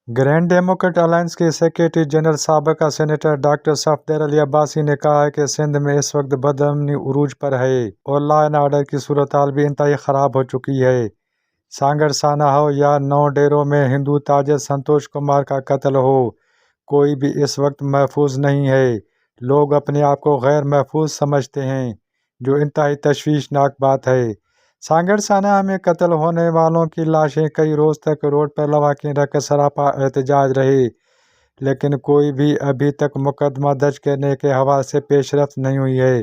Grand Democrat alliance کے secretary general سابقہ senator doctor Safdar علی عباسی نے کہا ہے کہ سندھ میں اس وقت بدامنی عروج پر ہے اور لا اینڈ آرڈر کی صورتحال بھی انتہائی خراب ہو چکی ہے۔ سانگڑ سانا ہو یا نو ڈیروں میں ہندو تاجر سنتوش کمار کا قتل ہو، کوئی بھی اس وقت محفوظ نہیں ہے۔ لوگ اپنے آپ کو غیر محفوظ سمجھتے ہیں، جو انتہائی تشویشناک بات ہے۔ سانگڑ سانہ میں قتل ہونے والوں کی لاشیں کئی روز تک روڈ پر لواحقین رکھ کر سراپا احتجاج رہے، لیکن کوئی بھی ابھی تک مقدمہ درج کرنے کے حوالے سے پیش رفت نہیں ہوئی ہے۔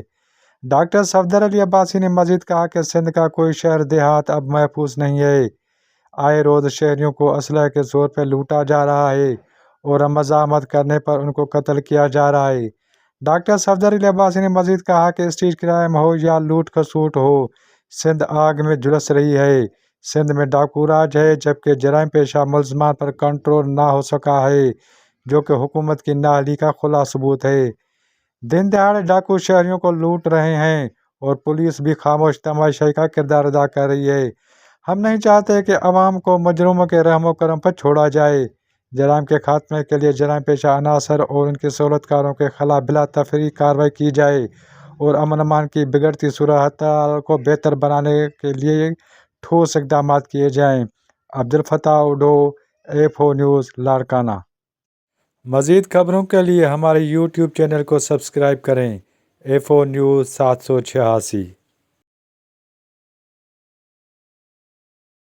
ڈاکٹر صفدر علی عباسی نے مزید کہا کہ سندھ کا کوئی شہر دیہات اب محفوظ نہیں ہے۔ آئے روز شہریوں کو اسلحے کے زور پر لوٹا جا رہا ہے اور مزاحمت کرنے پر ان کو قتل کیا جا رہا ہے۔ ڈاکٹر صفدر علی عباسی نے مزید کہا کہ اسٹریٹ کرائم ہو یا لوٹ کھسوٹ ہو، سندھ آگ میں جھلس رہی ہے۔ سندھ میں ڈاکو راج ہے، جبکہ جرائم پیشہ ملزمان پر کنٹرول نہ ہو سکا ہے، جو کہ حکومت کی نااہلی کا کھلا ثبوت ہے۔ دن دہاڑے ڈاکو شہریوں کو لوٹ رہے ہیں اور پولیس بھی خاموش تماشائی کا کردار ادا کر رہی ہے۔ ہم نہیں چاہتے کہ عوام کو مجرموں کے رحم و کرم پر چھوڑا جائے۔ جرائم کے خاتمے کے لیے جرائم پیشہ عناصر اور ان کے سہولت کاروں کے خلاف بلا تفریق کارروائی کی جائے اور امن امان کی بگڑتی صورتحال کو بہتر بنانے کے لیے ٹھوس اقدامات کیے جائیں۔ Abdul Fattah Odho, A4 news, Larkana. مزید خبروں کے لیے ہمارے YouTube چینل کو سبسکرائب کریں۔ A4 news 786